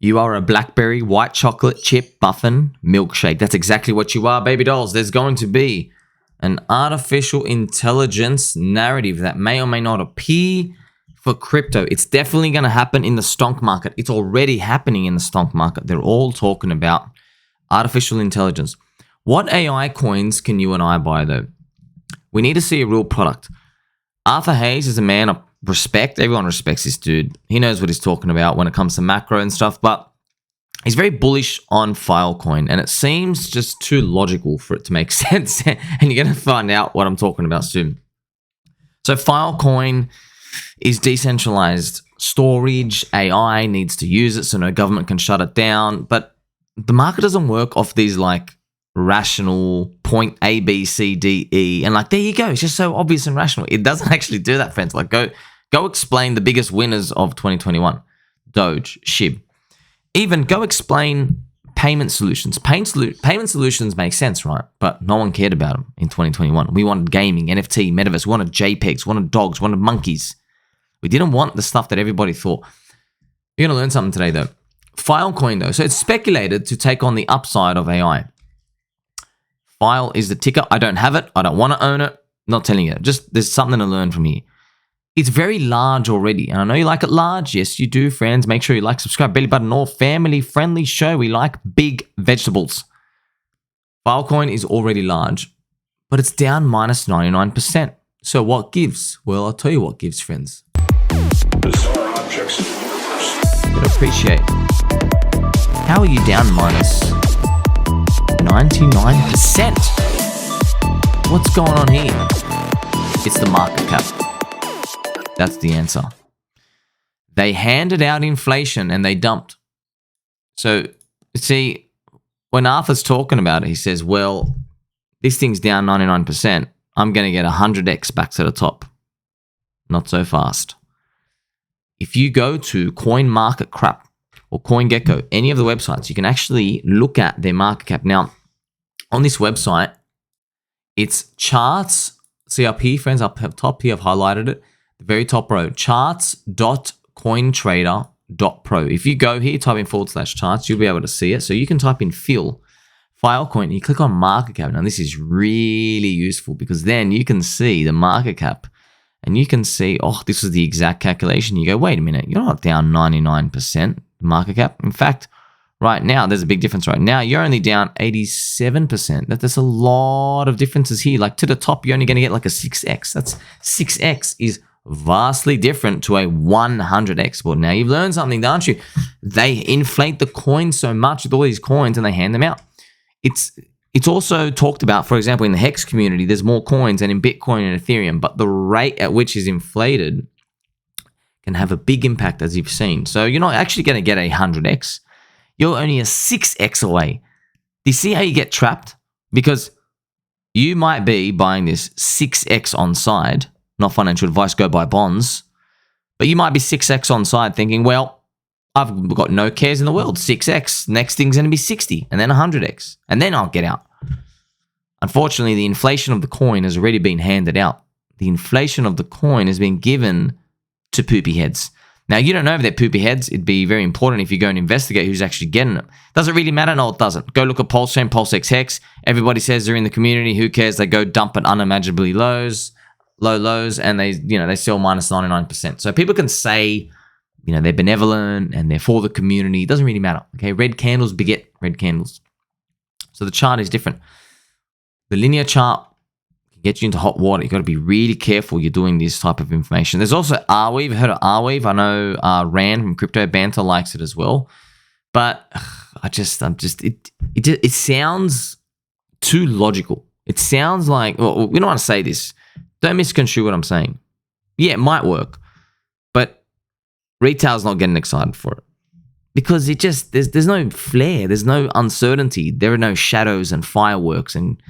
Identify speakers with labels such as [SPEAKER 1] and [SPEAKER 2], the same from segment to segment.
[SPEAKER 1] You are a blackberry white chocolate chip muffin milkshake. That's exactly what you are, baby dolls. There's going to be an artificial intelligence narrative that may or may not appear for crypto. It's definitely going to happen in the stock market. It's already happening in the stock market. They're all talking about artificial intelligence. What AI coins can you and I buy, though? We need to see a real product. Arthur Hayes is a man of respect. Everyone respects this dude. He knows what he's talking about when it comes to macro and stuff, but he's very bullish on Filecoin, and it seems just too logical for it to make sense. And you're going to find out what I'm talking about soon. So Filecoin is decentralized storage. AI needs to use it so no government can shut it down. But the market doesn't work off these like rational point A, B, C, D, E. And like, there you go. It's just so obvious and rational. It doesn't actually do that, friends. Like go explain the biggest winners of 2021. Doge, SHIB. Even go explain payment solutions. Payment solutions make sense, right? But no one cared about them in 2021. We wanted gaming, NFT, metaverse. We wanted JPEGs, wanted dogs, wanted monkeys. We didn't want the stuff that everybody thought. You're going to learn something today, though. Filecoin, though. So it's speculated to take on the upside of AI. File is the ticker. I don't have it. I don't want to own it. Not telling you. Just there's something to learn from here. It's very large already. And I know you like it large. Yes, you do, friends. Make sure you like, subscribe, belly button, all family-friendly show. We like big vegetables. Filecoin is already large, but it's down minus 99%. So what gives? Well, I'll tell you what gives, friends.
[SPEAKER 2] Bizarre objects in the universe.
[SPEAKER 1] You'd appreciate. How are you down minus 99%? What's going on here? It's the market cap. That's the answer. They handed out inflation and they dumped. So, see, when Arthur's talking about it, he says, well, this thing's down 99%. I'm going to get 100x back to the top. Not so fast. If you go to CoinMarketCap or CoinGecko, any of the websites, you can actually look at their market cap. Now, on this website, it's charts. See up here, friends, up top here, I've highlighted it. The very top row, charts.cointrader.pro. If you go here, type in /charts, you'll be able to see it. So you can type in Filecoin, and you click on market cap. Now, this is really useful because then you can see the market cap and you can see, oh, this is the exact calculation. You go, wait a minute, you're not down 99% market cap. In fact, right now, there's a big difference right now. You're only down 87%. There's a lot of differences here. Like to the top, you're only going to get like a 6x. That's 6x is vastly different to a 100x. Well, now you've learned something, don't you? They inflate the coins so much with all these coins and they hand them out. It's also talked about, for example, in the Hex community, there's more coins than in Bitcoin and Ethereum, but the rate at which is inflated can have a big impact, as you've seen. So you're not actually going to get a 100x. You're only a 6x away. Do you see how you get trapped? Because you might be buying this 6x on side. Not financial advice, go buy bonds. But you might be 6x on side thinking, well, I've got no cares in the world. 6x. Next thing's going to be 60 and then 100x. And then I'll get out. Unfortunately, the inflation of the coin has already been handed out. The inflation of the coin has been given to poopy heads. Now, you don't know if they're poopy heads. It'd be very important if you go and investigate who's actually getting it. Does it really matter? No, it doesn't. Go look at PulseChain, PulseX Hex. Everybody says they're in the community. Who cares? They go dump at unimaginably low lows, and they sell minus 99%. So people can say, they're benevolent and they're for the community. It doesn't really matter. Okay, red candles beget red candles. So the chart is different. The linear chart can get you into hot water. You've got to be really careful you're doing this type of information. There's also Arweave. Heard of Arweave? I know Rand from Crypto Banter likes it as well. But it sounds too logical. It sounds like, well, we don't want to say this. Don't misconstrue what I'm saying. Yeah, it might work, but retail's not getting excited for it because there's no flair, there's no uncertainty, there are no shadows and fireworks and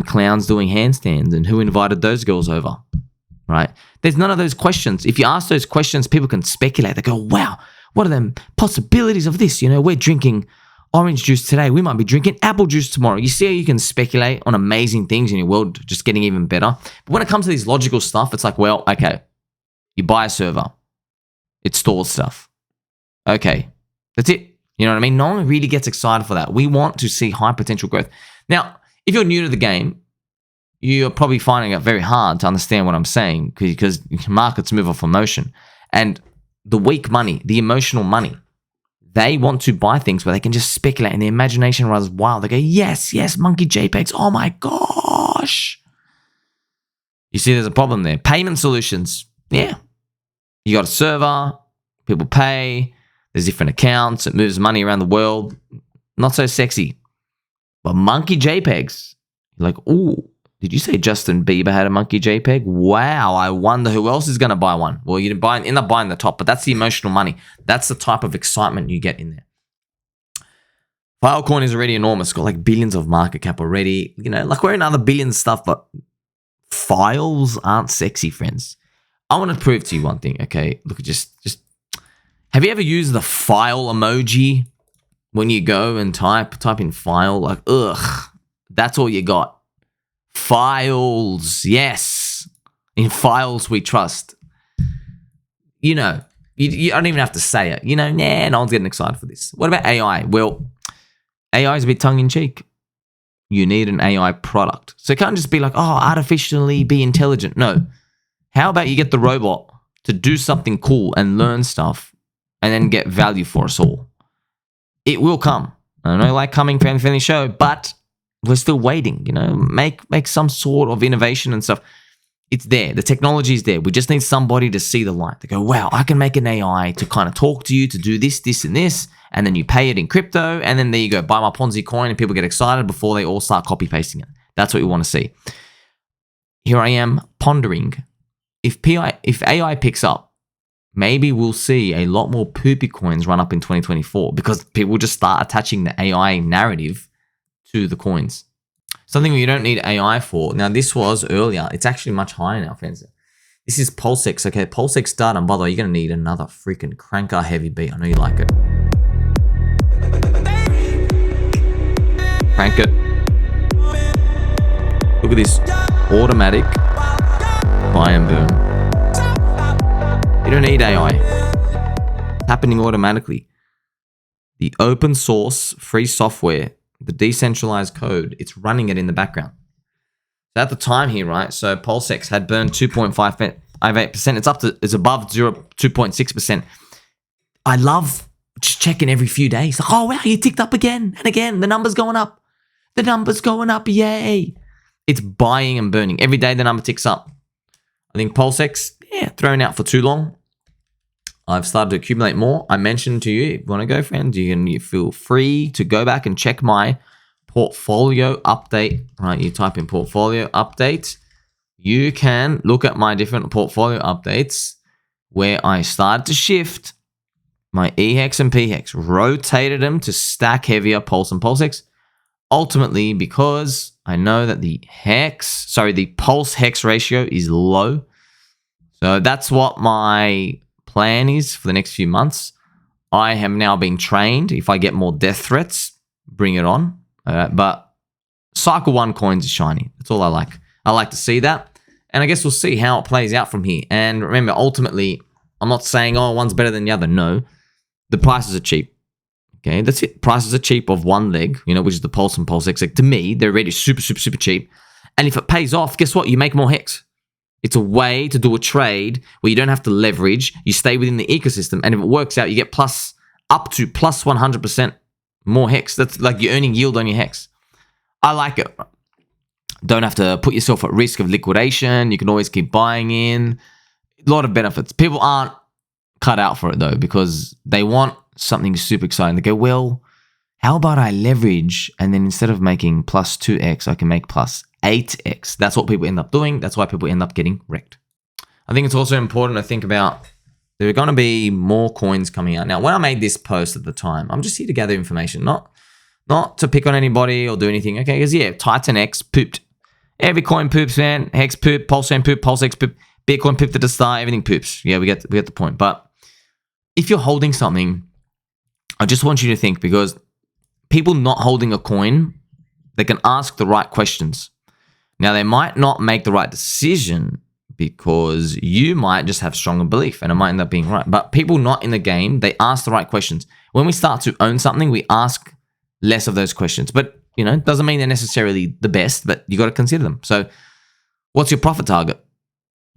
[SPEAKER 1] clowns doing handstands and who invited those girls over, right? There's none of those questions. If you ask those questions, people can speculate. They go, wow, what are the possibilities of this? We're drinking orange juice today. We might be drinking apple juice tomorrow. You see how you can speculate on amazing things in your world just getting even better. But when it comes to these logical stuff, it's like, well, okay, you buy a server. It stores stuff. Okay, that's it. You know what I mean? No one really gets excited for that. We want to see high potential growth. Now, if you're new to the game, you're probably finding it very hard to understand what I'm saying because markets move off emotion. And the weak money, the emotional money, they want to buy things where they can just speculate and the imagination runs wild. They go, yes, monkey JPEGs. Oh my gosh. You see, there's a problem there. Payment solutions. Yeah. You got a server, people pay, there's different accounts, it moves money around the world. Not so sexy. But monkey JPEGs, you're like, ooh, did you say Justin Bieber had a monkey JPEG? Wow, I wonder who else is going to buy one. Well, you end up buying the top, but that's the emotional money. That's the type of excitement you get in there. Filecoin is already enormous. Got like billions of market cap already. You know, like we're in other billion stuff, but files aren't sexy, friends. I want to prove to you one thing, okay? Look, just have you ever used the file emoji when you go and type in file? Like, ugh, that's all you got. Files, yes. In files we trust. You know, you don't even have to say it. You know, no one's getting excited for this. What about AI? Well, AI is a bit tongue-in-cheek. You need an AI product. So it can't just be like, oh, artificially be intelligent. No. How about you get the robot to do something cool and learn stuff and then get value for us all? It will come. I don't know, like coming friendly show, but we're still waiting, you know, make some sort of innovation and stuff. It's there. The technology is there. We just need somebody to see the light. They go, wow, I can make an AI to kind of talk to you to do this, this, and this. And then you pay it in crypto. And then there you go, buy my Ponzi coin. And people get excited before they all start copy pasting it. That's what we want to see. Here I am pondering. If AI picks up, maybe we'll see a lot more poopy coins run up in 2024 because people just start attaching the AI narrative to the coins. Something you don't need AI for. Now, this was earlier. It's actually much higher now, friends. This is PulseX. Okay, PulseX data. And by the way, you're going to need another freaking cranker heavy beat. I know you like it. Crank it. Look at this. Automatic buy and burn. You don't need AI. It's happening automatically. The open source free software, the decentralized code, it's running it in the background. So at the time here, right? So PulseX had burned 2.58%. It's above 2.6%. I love just checking every few days. Like, oh wow, you ticked up again and again. The number's going up. The number's going up. Yay! It's buying and burning every day. The number ticks up. I think PulseX, thrown out for too long. I've started to accumulate more. I mentioned to you, if you want to go, friends, you feel free to go back and check my portfolio update. Right, you type in portfolio update. You can look at my different portfolio updates where I started to shift my EHEX and PHEX, rotated them to stack heavier Pulse and PulseX. Ultimately, because I know that the Pulse Hex ratio is low. So that's what my plan is for the next few months. I have now been trained. If I get more death threats, bring it on. But cycle 1 coins is shiny. That's all I like. I like to see that. And I guess we'll see how it plays out from here. And remember, ultimately, I'm not saying, oh, one's better than the other. No, the prices are cheap. Okay, that's it. Prices are cheap of one leg, which is the Pulse and PulseX. Like, to me, they're already super, super, super cheap. And if it pays off, guess what? You make more hex. It's a way to do a trade where you don't have to leverage. You stay within the ecosystem. And if it works out, you get up to plus 100% more hex. That's like you're earning yield on your hex. I like it. Don't have to put yourself at risk of liquidation. You can always keep buying in. A lot of benefits. People aren't cut out for it, though, because they want something super exciting. They go, well, how about I leverage and then instead of making plus 2x, I can make plus 8x. That's what people end up doing. That's why people end up getting wrecked. I think it's also important to think about there are going to be more coins coming out. Now, when I made this post at the time, I'm just here to gather information, not to pick on anybody or do anything. Okay, because Titan X pooped. Every coin poops, man. Hex poop, PulseChain poop, PulseX poop, Bitcoin pooped at the start, everything poops. Yeah, we get the point. But if you're holding something, I just want you to think, because people not holding a coin, they can ask the right questions. Now, they might not make the right decision because you might just have stronger belief and it might end up being right. But people not in the game, they ask the right questions. When we start to own something, we ask less of those questions. But, it doesn't mean they're necessarily the best, but you got to consider them. So what's your profit target?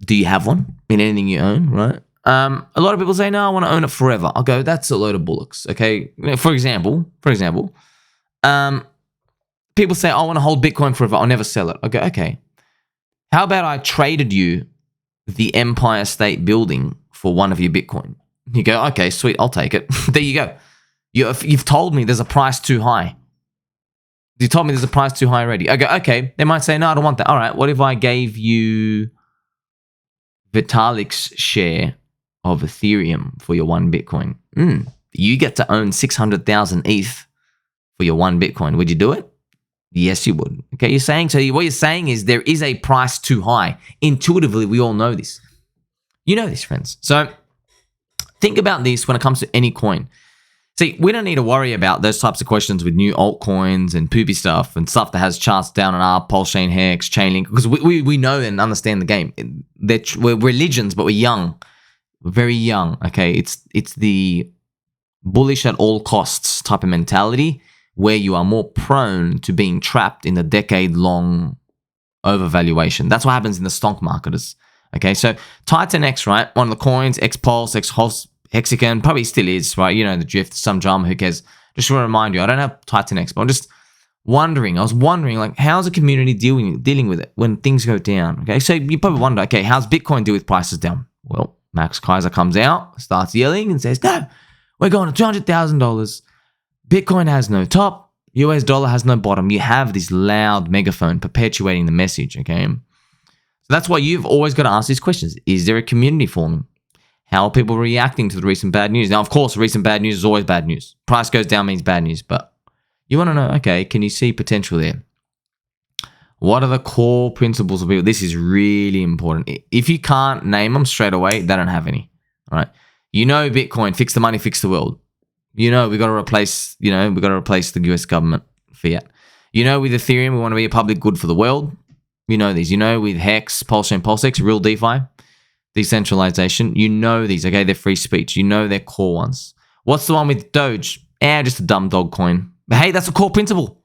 [SPEAKER 1] Do you have one in anything you own, right? A lot of people say, no, I want to own it forever. I'll go, that's a load of bullocks, okay? For example, people say, I want to hold Bitcoin forever. I'll never sell it. I go, okay. How about I traded you the Empire State Building for one of your Bitcoin? You go, okay, sweet, I'll take it. There you go. You've told me there's a price too high. You told me there's a price too high already. I go, okay. They might say, no, I don't want that. All right, what if I gave you Vitalik's share of Ethereum for your one Bitcoin? You get to own 600,000 ETH for your one Bitcoin. Would you do it? Yes, you would. Okay, what you're saying is there is a price too high. Intuitively, we all know this. You know this, friends. So think about this when it comes to any coin. See, we don't need to worry about those types of questions with new altcoins and poopy stuff and stuff that has charts down and up, PulseChain, Hex, Chainlink, because we know and understand the game. We're religions, but we're young. We're very young, okay? It's the bullish at all costs type of mentality where you are more prone to being trapped in the decade-long overvaluation. That's what happens in the stock market. Okay, so Titan X, right? One of the coins, X-Pulse, Hexagon, probably still is, right? The drift, some drama, who cares? Just want to remind you, I don't have Titan X, but I'm just wondering, like, how's the community dealing with it when things go down? Okay, so you probably wonder, okay, how's Bitcoin deal with prices down? Well, Max Kaiser comes out, starts yelling and says, no, we're going to $200,000. Bitcoin has no top, US dollar has no bottom. You have this loud megaphone perpetuating the message, okay? So that's why you've always got to ask these questions. Is there a community forming? How are people reacting to the recent bad news? Now, of course, recent bad news is always bad news. Price goes down means bad news, but you want to know, okay, can you see potential there? What are the core principles of people? This is really important. If you can't name them straight away, they don't have any, all right? Bitcoin, fix the money, fix the world. We got to replace, the US government fiat. With Ethereum, we want to be a public good for the world. These. With Hex, PulseChain, PulseX, real DeFi, decentralization. These, okay? They're free speech. They're core ones. What's the one with Doge? Just a dumb dog coin. But hey, that's a core principle.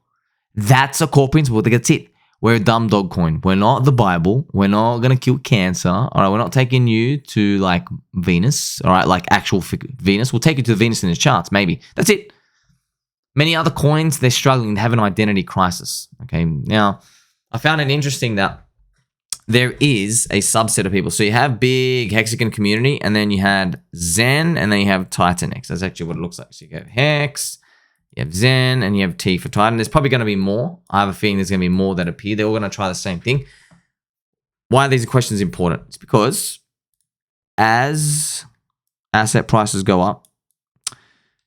[SPEAKER 1] That's it. We're a dumb dog coin. We're not the Bible. We're not going to kill cancer. All right, we're not taking you to, like, Venus. All right, like actual Venus. We'll take you to Venus in the charts, maybe. That's it. Many other coins, they're struggling. They have an identity crisis. Okay, now, I found it interesting that there is a subset of people. So you have big Hexagon community, and then you had Zen, and then you have Titan X. That's actually what it looks like. So you have Hex, you have Zen, and you have T for Titan. There's probably going to be more. I have a feeling there's going to be more that appear. They're all going to try the same thing. Why are these questions important? It's because as asset prices go up,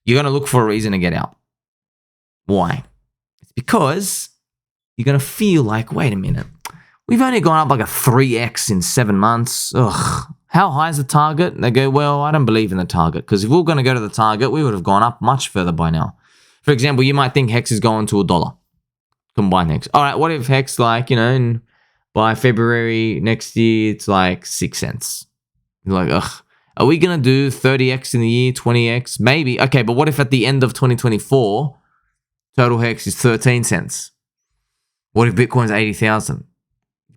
[SPEAKER 1] you're going to look for a reason to get out. Why? It's because you're going to feel like, wait a minute, we've only gone up like a 3x in 7 months. Ugh. How high is the target? And they go, well, I don't believe in the target, because if we were going to go to the target, we would have gone up much further by now. For example, you might think Hex is going to $1. Combined Hex. All right, what if Hex, like, by February next year, it's like 6 cents? You're like, ugh. Are we going to do 30x in the year, 20x? Maybe. Okay, but what if at the end of 2024, total Hex is 13 cents? What if Bitcoin's 80,000?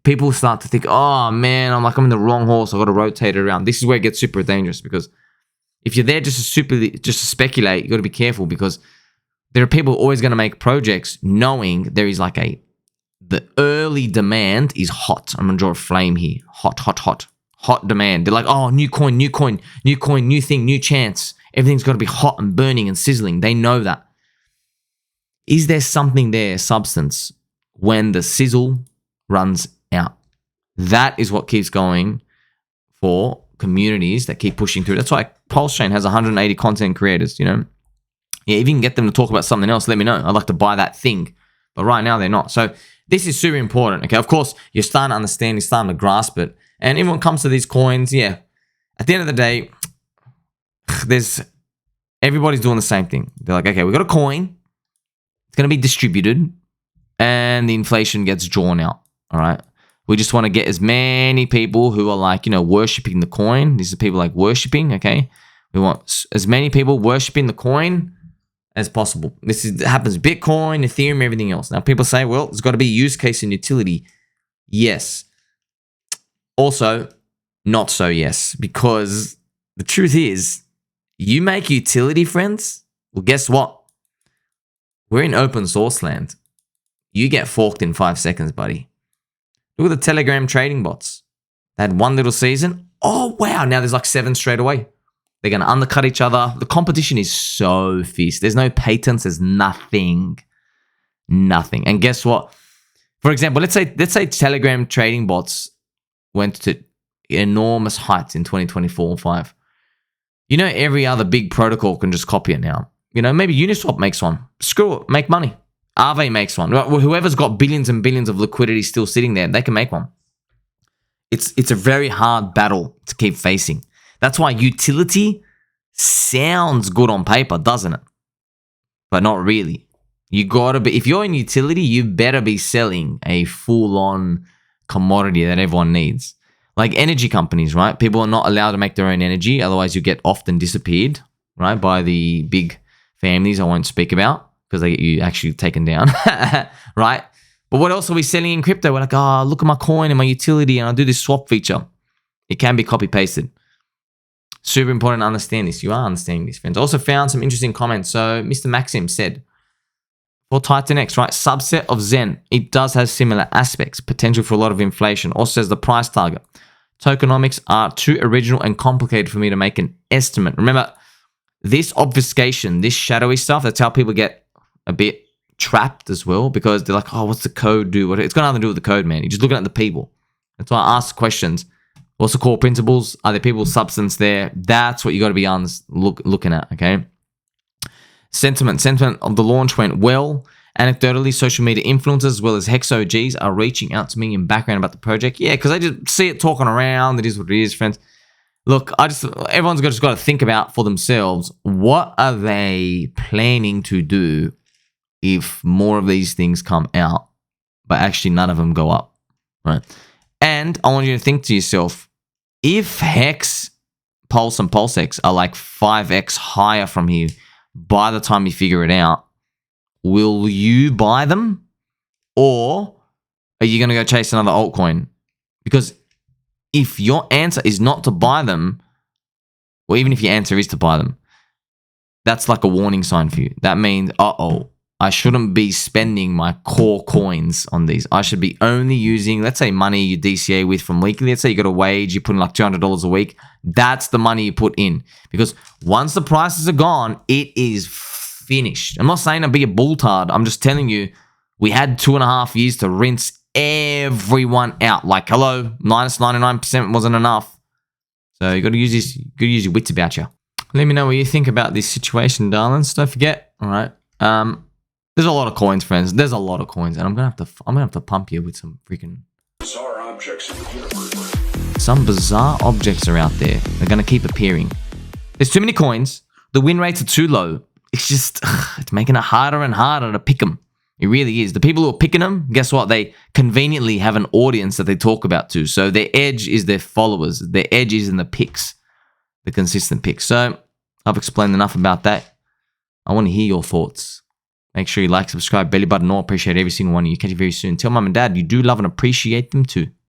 [SPEAKER 1] People start to think, oh man, I'm in the wrong horse. I've got to rotate it around. This is where it gets super dangerous, because if you're there just to speculate, you got to be careful, because there are people always going to make projects knowing there is the early demand is hot. I'm going to draw a flame here. Hot demand. They're like, oh, new coin, new thing, new chance. Everything's got to be hot and burning and sizzling. They know that. Is there something there, substance, when the sizzle runs out? That is what keeps going for communities that keep pushing through. That's why PulseChain has 180 content creators, Yeah, if you can get them to talk about something else, let me know. I'd like to buy that thing. But right now, they're not. So this is super important, okay? Of course, you're starting to understand, you're starting to grasp it. And everyone comes to these coins, yeah. At the end of the day, everybody's doing the same thing. They're like, okay, we got a coin. It's going to be distributed. And the inflation gets drawn out, all right? We just want to get as many people who are worshipping the coin. These are people worshiping, okay? We want as many people worshipping the coin as possible. Happens Bitcoin, Ethereum, everything else. Now, people say, well, there's got to be use case and utility. Yes. Also, not so yes, because the truth is, you make utility, friends. Well, guess what? We're in open source land. You get forked in 5 seconds, buddy. Look at the Telegram trading bots. They had one little season. Oh, wow. Now there's like 7 straight away. They're going to undercut each other. The competition is so fierce. There's no patents. There's nothing. Nothing. And guess what? For example, let's say Telegram trading bots went to enormous heights in 2024 or 5. You know, every other big protocol can just copy it now. You know, maybe Uniswap makes one. Screw it. Make money. Aave makes one. Whoever's got billions and billions of liquidity still sitting there, they can make one. It's a very hard battle to keep facing. That's why utility sounds good on paper, doesn't it? But not really. You gotta be, if you're in utility, you better be selling a full-on commodity that everyone needs. Like energy companies, right? People are not allowed to make their own energy, otherwise you get often disappeared, right? By the big families I won't speak about, because they get you actually taken down, right? But what else are we selling in crypto? We're like, oh, look at my coin and my utility, and I'll do this swap feature. It can be copy-pasted. Super important to understand this. You are understanding this, friends. Also found some interesting comments. So Mr. Maxim said, for Titan X, right, subset of Zen, it does have similar aspects, potential for a lot of inflation. Also says the price target. Tokenomics are too original and complicated for me to make an estimate. Remember, this obfuscation, this shadowy stuff, that's how people get a bit trapped as well, because they're like, oh, what's the code do? It's got nothing to do with the code, man. You're just looking at the people. That's why I ask questions. What's the core principles? Are there people's substance there? That's what you got to be looking at, okay? Sentiment of the launch went well. Anecdotally, social media influencers as well as Hex OGs are reaching out to me in background about the project. Yeah, because I just see it talking around. It is what it is, friends. Look, everyone's just got to think about for themselves, what are they planning to do if more of these things come out, but actually none of them go up, right? And I want you to think to yourself, if Hex, Pulse, and PulseX are like 5x higher from here by the time you figure it out, will you buy them? Or are you going to go chase another altcoin? Because if your answer is not to buy them, or even if your answer is to buy them, that's like a warning sign for you. That means, uh-oh, I shouldn't be spending my core coins on these. I should be only using, let's say, money you DCA with from weekly. Let's say you got a wage, you put in like $200 a week. That's the money you put in. Because once the prices are gone, it is finished. I'm not saying to be a bulltard. I'm just telling you, we had 2.5 years to rinse everyone out. Like, hello, minus 99% wasn't enough. So you got to use your wits about you. Let me know what you think about this situation, darlings. Don't forget, all right. There's a lot of coins, friends. There's a lot of coins, and I'm gonna have to pump you with some freaking
[SPEAKER 2] Bizarre objects in the universe.
[SPEAKER 1] some bizarre objects are out there. They're gonna keep appearing. There's too many coins. The win rates are too low. It's just it's making it harder and harder to pick them. It really is. The people who are picking them, guess what? They conveniently have an audience that they talk about too. So their edge is their followers. Their edge is in the picks, the consistent picks. So I've explained enough about that. I want to hear your thoughts. Make sure you like, subscribe, belly button, all. Appreciate every single one of you. Catch you very soon. Tell mum and dad you do love and appreciate them too.